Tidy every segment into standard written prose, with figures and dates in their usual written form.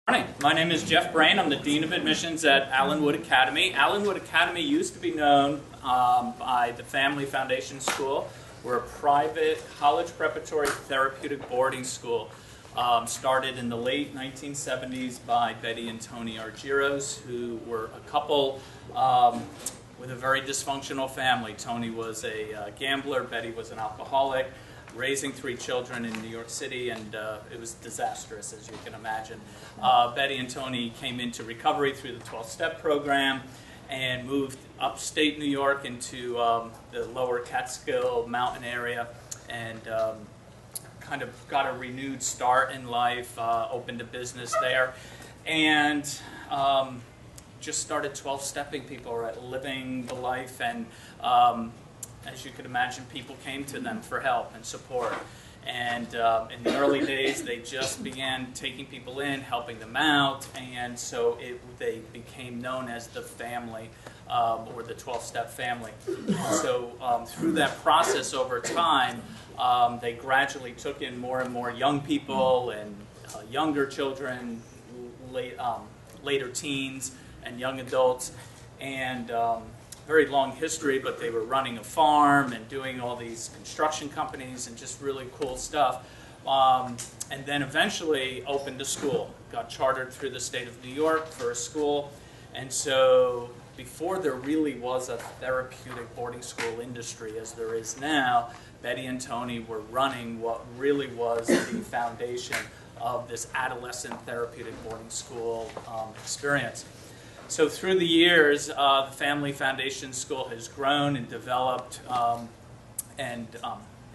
Morning. My name is Jeff Brain. I'm the Dean of Admissions at Allynwood Academy. Allynwood Academy used to be known by the Family Foundation School. We're a private college preparatory therapeutic boarding school. Started in the late 1970s by Betty and Tony Argyros, who were a couple with a very dysfunctional family. Tony was a gambler, Betty was an alcoholic, raising 3 children in New York City, and it was disastrous, as you can imagine. Betty and Tony came into recovery through the 12-step program and moved upstate New York into the lower Catskill mountain area, and kind of got a renewed start in life, opened a business there, and just started 12-stepping people, right, living the life, and as you can imagine, people came to them for help and support. And in the early days, they just began taking people in, helping them out, and so they became known as the family, or the 12-step family. And so through that process over time, they gradually took in more and more young people and younger children, later teens and young adults, and very long history, but they were running a farm and doing all these construction companies and just really cool stuff. And then eventually opened a school, got chartered through the state of New York for a school. And so before there really was a therapeutic boarding school industry as there is now, Betty and Tony were running what really was the foundation of this adolescent therapeutic boarding school experience. So through the years, the Family Foundation School has grown and developed and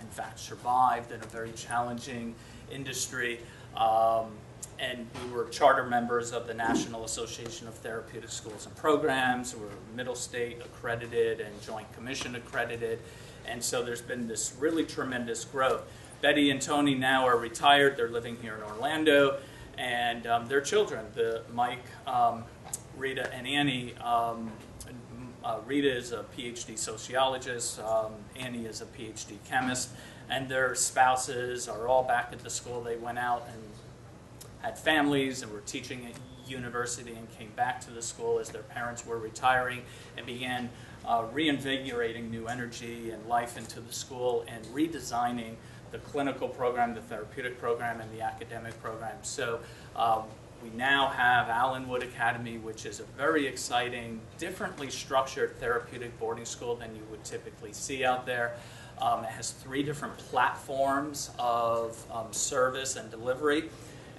in fact survived in a very challenging industry. And we were charter members of the National Association of Therapeutic Schools and Programs. We're Middle State accredited and Joint Commission accredited. And so there's been this really tremendous growth. Betty and Tony now are retired. They're living here in Orlando. And their children, Mike, Rita and Annie. Rita is a PhD sociologist, Annie is a PhD chemist, and their spouses are all back at the school. They went out and had families and were teaching at university and came back to the school as their parents were retiring and began reinvigorating new energy and life into the school and redesigning the clinical program, the therapeutic program, and the academic program. So we now have Allynwood Academy, which is a very exciting, differently structured therapeutic boarding school than you would typically see out there. It has 3 different platforms of service and delivery,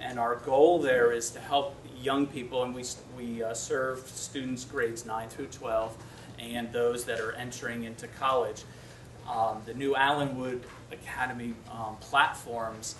and our goal there is to help young people, and we serve students grades 9 through 12 and those that are entering into college. The new Allynwood Academy platforms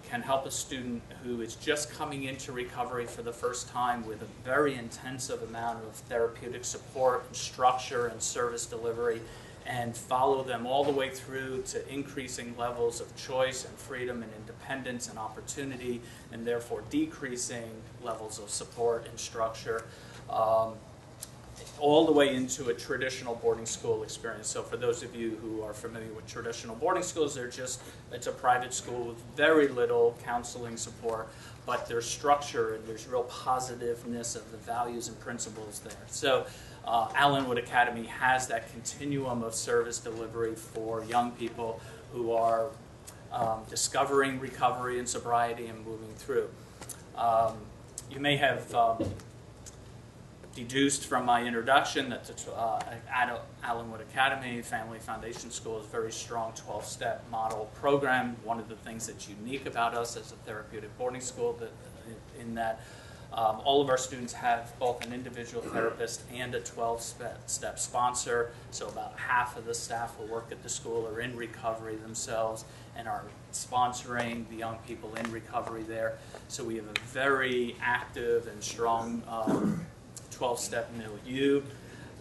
can help a student who is just coming into recovery for the first time with a very intensive amount of therapeutic support and structure and service delivery, and follow them all the way through to increasing levels of choice and freedom and independence and opportunity, and therefore decreasing levels of support and structure, all the way into a traditional boarding school experience. So for those of you who are familiar with traditional boarding schools, it's a private school with very little counseling support, but there's structure and there's real positiveness of the values and principles there. So Allynwood Academy has that continuum of service delivery for young people who are discovering recovery and sobriety and moving through. You may have deduced from my introduction that Allynwood Academy Family Foundation School is a very strong 12-step model program. One of the things that's unique about us as a therapeutic boarding school in that all of our students have both an individual therapist and a 12-step sponsor. So about half of the staff who work at the school are in recovery themselves and are sponsoring the young people in recovery there. So we have a very active and strong 12-step milieu,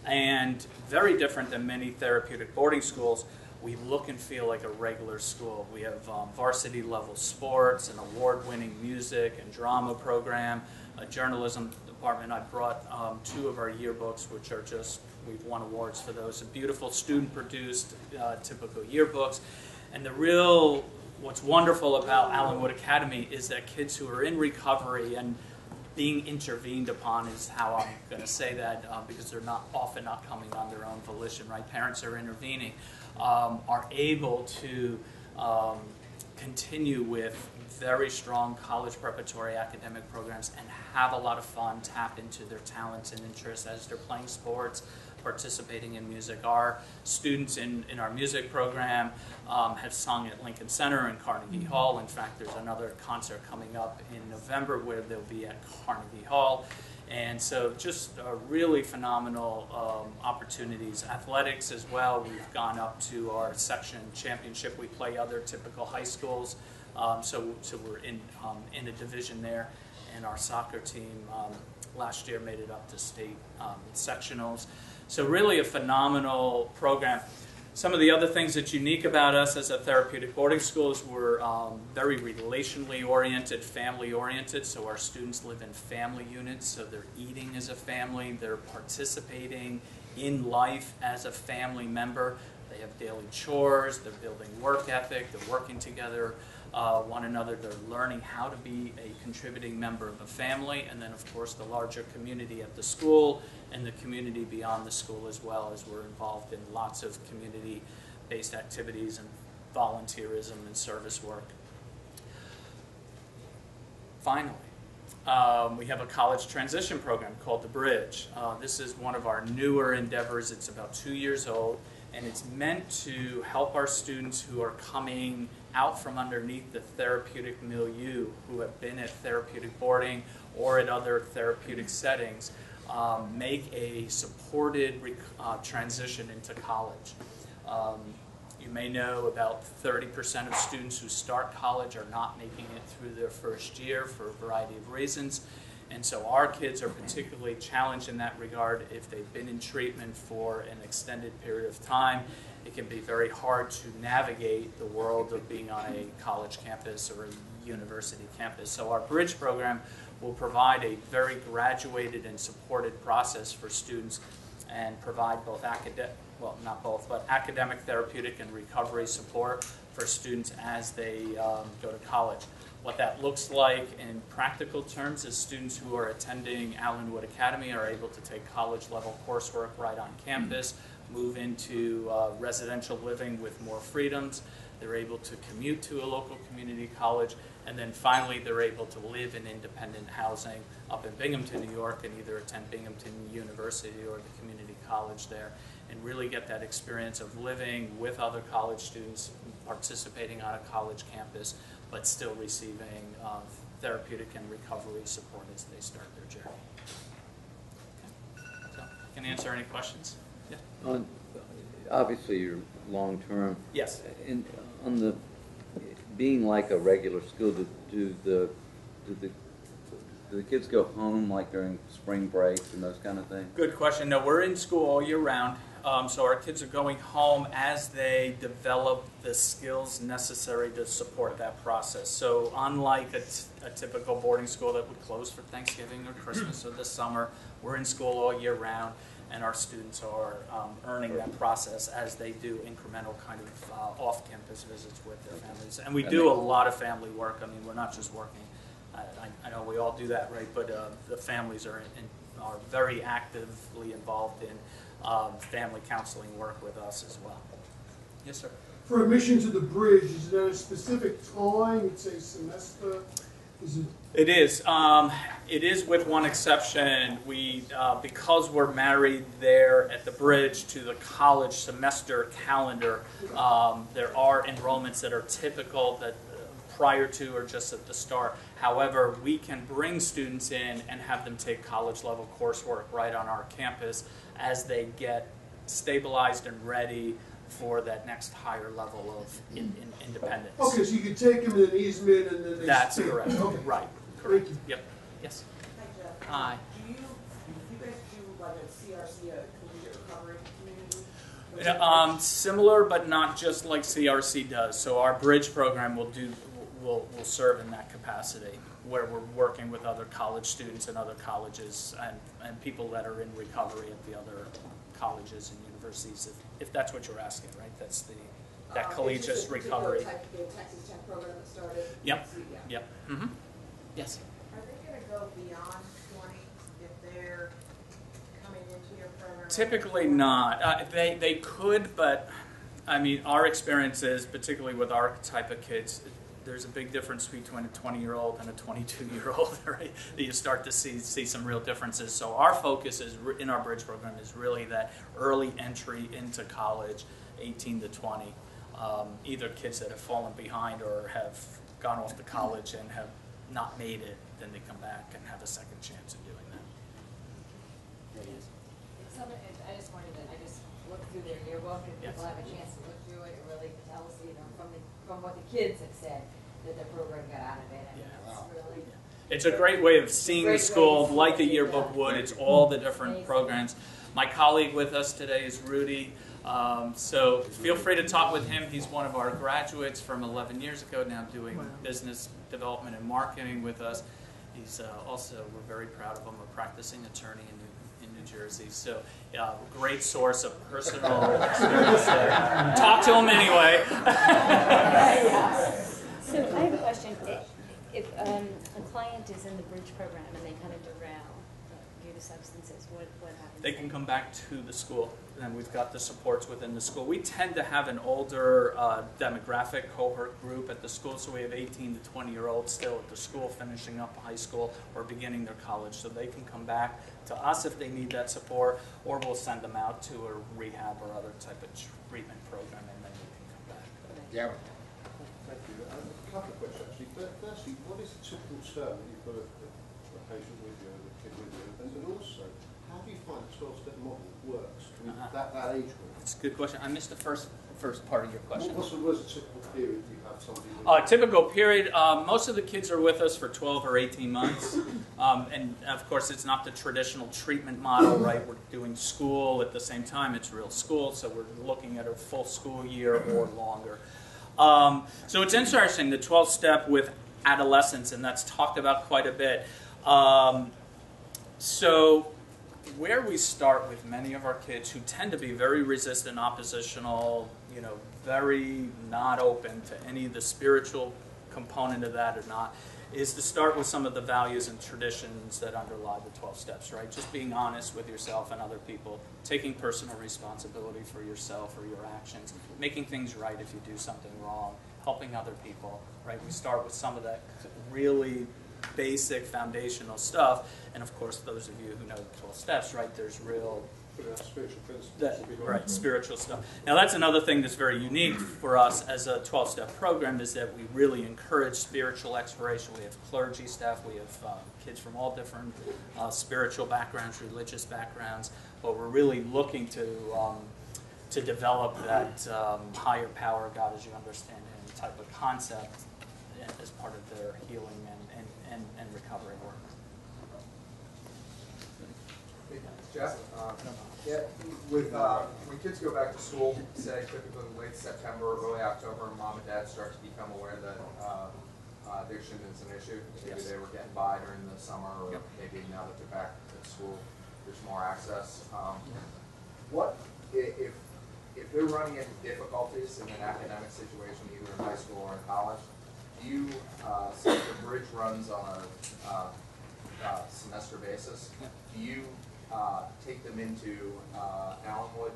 and very different than many therapeutic boarding schools. We look and feel like a regular school. We have varsity level sports, an award-winning music and drama program, a journalism department. I brought 2 of our yearbooks, which are just, we've won awards for those, beautiful student-produced typical yearbooks. And what's wonderful about Allynwood Academy is that kids who are in recovery, and being intervened upon is how I'm going to say that, because they're often not coming on their own volition, right? Parents are intervening, are able to continue with very strong college preparatory academic programs and have a lot of fun, tap into their talents and interests as they're playing sports, participating in music. Our students in our music program have sung at Lincoln Center and Carnegie Hall. In fact, there's another concert coming up in November where they'll be at Carnegie Hall. And so just really phenomenal opportunities. Athletics as well. We've gone up to our section championship. We play other typical high schools. So we're in a division there. And our soccer team last year made it up to state sectionals. So really a phenomenal program. Some of the other things that's unique about us as a therapeutic boarding school is we're very relationally oriented, family oriented. So our students live in family units, so they're eating as a family, they're participating in life as a family member. They have daily chores, they're building work ethic, they're working together one another, they're learning how to be a contributing member of a family, and then of course the larger community at the school and the community beyond the school as well, as we're involved in lots of community-based activities and volunteerism and service work. Finally, we have a college transition program called The Bridge. This is one of our newer endeavors. It's about 2 years old, and it's meant to help our students who are coming out from underneath the therapeutic milieu, who have been at therapeutic boarding or at other therapeutic settings, make a supported transition into college. You may know about 30% of students who start college are not making it through their first year for a variety of reasons. And so our kids are particularly challenged in that regard. If they've been in treatment for an extended period of time, it can be very hard to navigate the world of being on a college campus or a university campus. So our Bridge program will provide a very graduated and supported process for students and provide both academic, therapeutic, and recovery support for students as they go to college. What that looks like in practical terms is students who are attending Allynwood Academy are able to take college-level coursework right on campus, move into residential living with more freedoms. They're able to commute to a local community college, and then finally they're able to live in independent housing up in Binghamton, New York, and either attend Binghamton University or the community college there, and really get that experience of living with other college students, participating on a college campus, but still receiving therapeutic and recovery support as they start their journey. Okay. So, I can answer any questions. Yeah. Obviously, you're long term. Yes. On the being like a regular school, do the kids go home like during spring breaks and those kind of things? Good question. No, we're in school all year round. So our kids are going home as they develop the skills necessary to support that process. So unlike a typical boarding school that would close for Thanksgiving or Christmas or the summer, we're in school all year round, and our students are earning that process as they do incremental kind of off-campus visits with their families. And we do a lot of family work. I mean, we're not just working. I know we all do that, right? But the families are very actively involved in family counseling work with us as well. Yes, sir. For admission to the Bridge, is there a specific time? It's a semester? Is it? It is. It is with one exception. We, because we're married there at the Bridge to the college semester calendar, there are enrollments that are typical that prior to or just at the start. However, we can bring students in and have them take college-level coursework right on our campus as they get stabilized and ready for that next higher level of independence. Okay, so you can take them in an easement and then they That's stay. correct. Okay. Right. Correct. Thank you. Yep. Yes. Hi, Jeff. Hi. Do you guys do like a CRC, a collegiate recovery community? Similar, but not just like CRC does. So our Bridge program will serve in that capacity, where we're working with other college students and other colleges and people that are in recovery at the other colleges and universities, if that's what you're asking, right? That's that collegiate recovery. Type of Texas Tech program that started. Yep. Yeah. Yep. Mm-hmm. Yes. Are they going to go beyond 20 if they're coming into your program? Typically not. They could, but I mean, our experience is, particularly with our type of kids, there's a big difference between a 20-year-old and a 22-year-old, right? You start to see some real differences. So our focus is in our bridge program is really that early entry into college, 18 to 20. Either kids that have fallen behind or have gone off to college and have not made it, then they come back and have a second chance of doing that. I just wanted to, I just looked through their yearbook, and Yes. people have a chance to look through it, it really tells, you know, from what the kids have said, that the program got out of it, and Yeah. it's really. It's a great way of seeing the Great way school to see like a it, yearbook yeah. would. It's all the different Amazing. programs. My colleague with us today is Rudy. So feel free to talk with him. He's one of our graduates from 11 years ago, now doing business development and marketing with us. He's also, we're very proud of him, a practicing attorney in New Jersey. So great source of personal experience there. Talk to him anyway. So I have a question. If a client is in the bridge program and they kind of derail due to substances, what happens? They can come back to the school, and we've got the supports within the school. We tend to have an older demographic cohort group at the school, so we have 18 to 20-year-olds still at the school finishing up high school or beginning their college, so they can come back to us if they need that support, or we'll send them out to a rehab or other type of treatment program, and then they can come back. Yeah. Thank you. A couple of questions actually. Firstly, what is the typical term that you've got a patient with you, a kid with you? And also, how do you find the 12-step model works with that age group? That's a good question. I missed the first part of your question. What's the typical period you have somebody with? Typical period, most of the kids are with us for 12 or 18 months. And of course, it's not the traditional treatment model, right? We're doing school at the same time. It's real school, so we're looking at a full school year or longer. So it's interesting, the 12-step with adolescents, and that's talked about quite a bit. So where we start with many of our kids who tend to be very resistant, oppositional, you know, very not open to any of the spiritual component of that or not, is to start with some of the values and traditions that underlie the 12 steps, right? Just being honest with yourself and other people, taking personal responsibility for yourself or your actions, making things right if you do something wrong, helping other people, right? We start with some of that really basic foundational stuff, and of course those of you who know the 12 steps, right, there's real spiritual principles. right, spiritual stuff. Now that's another thing that's very unique for us as a 12-step program, is that we really encourage spiritual exploration. We have clergy staff, we have kids from all different spiritual backgrounds, religious backgrounds, but we're really looking to develop that higher power, God as you understand Him type of concept as part of their healing and recovery work. Jeff, yeah, when kids go back to school, say typically late September, early October, mom and dad start to become aware that addiction is an issue. Maybe they were getting by during the summer, or maybe now that they're back at school, there's more access. What if they're running into difficulties in an academic situation, either in high school or in college? Do you, since the bridge runs on a semester basis, do you take them into Allynwood?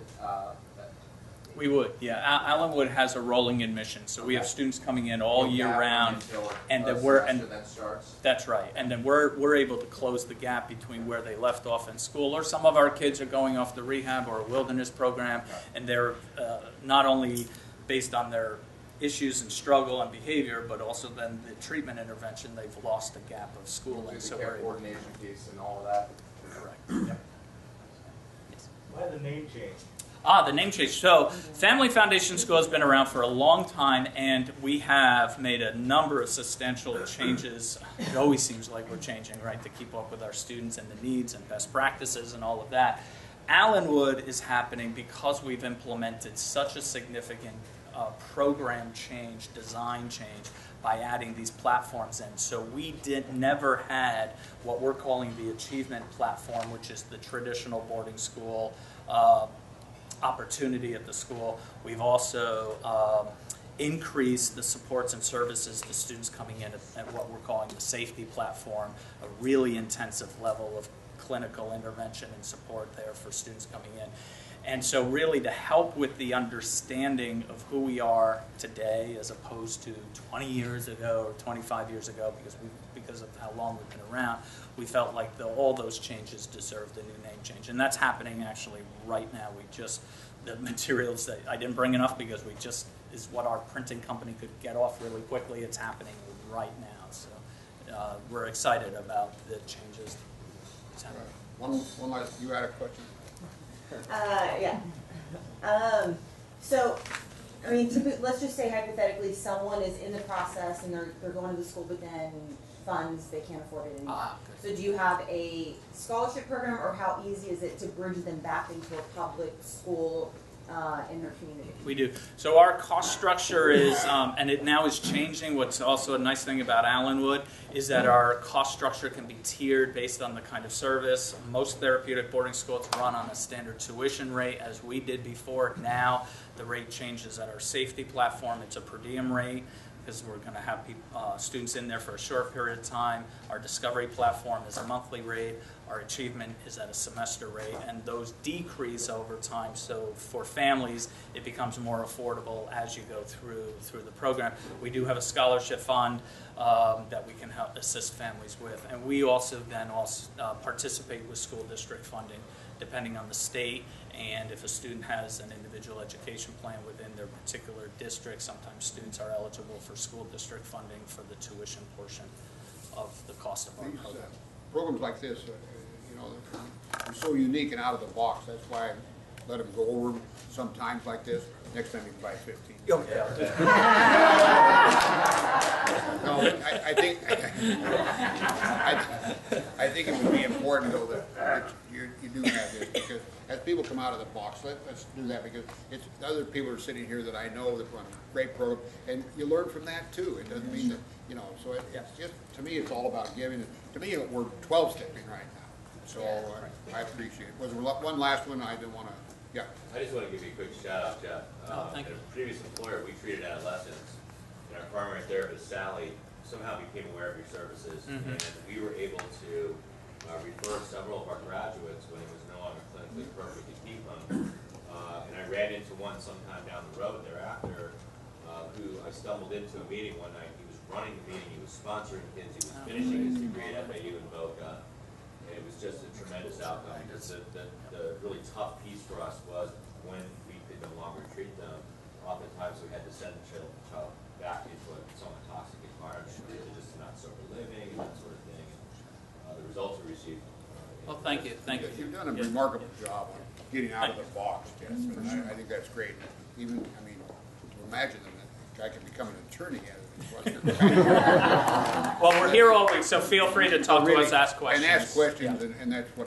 We would, yeah. Allynwood has a rolling admission, so we have students coming in all year round, and then then starts. That's right, and then we're able to close the gap between where they left off in school, or some of our kids are going off the rehab or a wilderness program, and they're not only based on their issues and struggle and behavior, but also then the treatment intervention, they've lost the gap of schooling. So care coordination piece and all of that. Correct. Yep. Why the name change? The name change. So Family Foundation School has been around for a long time, and we have made a number of substantial changes. It always seems like we're changing, right, to keep up with our students and the needs and best practices and all of that. Allynwood is happening because we've implemented such a significant program change, design change, by adding these platforms in. So we never had what we're calling the achievement platform, which is the traditional boarding school opportunity at the school. We've also increase the supports and services to students coming in at what we're calling the safety platform, a really intensive level of clinical intervention and support there for students coming in. And so really to help with the understanding of who we are today as opposed to 20 years ago or 25 years ago, because of how long we've been around, we felt like all those changes deserved a new name change. And that's happening actually right now. The materials that I didn't bring enough because is what our printing company could get off really quickly. It's happening right now. So we're excited about the changes. One last, you had a question? Yeah. So, I mean, let's just say hypothetically someone is in the process and they're going to the school, but then funds, they can't afford it anymore. So do you have a scholarship program, or how easy is it to bridge them back into a public school in their community? We do. So our cost structure is, and it now is changing. What's also a nice thing about Allynwood is that our cost structure can be tiered based on the kind of service. Most therapeutic boarding schools run on a standard tuition rate, as we did before. Now the rate changes at our safety platform. It's a per diem rate, because we're going to have students in there for a short period of time. Our discovery platform is a monthly rate. Our achievement is at a semester rate, and those decrease over time. So for families, it becomes more affordable as you go through the program. We do have a scholarship fund that we can help assist families with, and we also then participate with school district funding, depending on the state. And if a student has an individual education plan within their particular district, sometimes students are eligible for school district funding for the tuition portion of the cost of our program. Programs like this, they're so unique and out of the box. That's why I let them go over them sometimes like this. Next time you can buy 15. Okay, I'll do No, I think it would be important, though, that you do have this, because as people come out of the box, let's do that, because it's other people are sitting here that I know that run a great program, and you learn from that too. It doesn't mean that, so it's just, to me, it's all about giving. To me, we're 12-stepping right now, so I appreciate it. Was there one last one? I didn't want to, yeah. I just want to give you a quick shout out, Jeff. Thank you. At a previous employer, we treated adolescents, and our primary therapist, Sally, somehow became aware of your services, and we were able to refer several of our graduates when it was no longer clinically appropriate to keep them. And I ran into one sometime down the road thereafter, who I stumbled into a meeting one night. He was running the meeting, he was sponsoring kids, he was finishing his degree at FAU in Boca. And it was just a tremendous outcome, because the really tough piece for us was when we could no longer treat them, oftentimes we had to send the child back into a somewhat toxic environment, because they're just not sober living and that sort of thing. And the results we received. Well, thank you. You've done a remarkable job on getting out of the box, Jeff, and I think that's great. Even, imagine that guy can become an attorney out of this. Well, we're here all week, so feel free to talk to us, ask questions. And ask questions, and that's what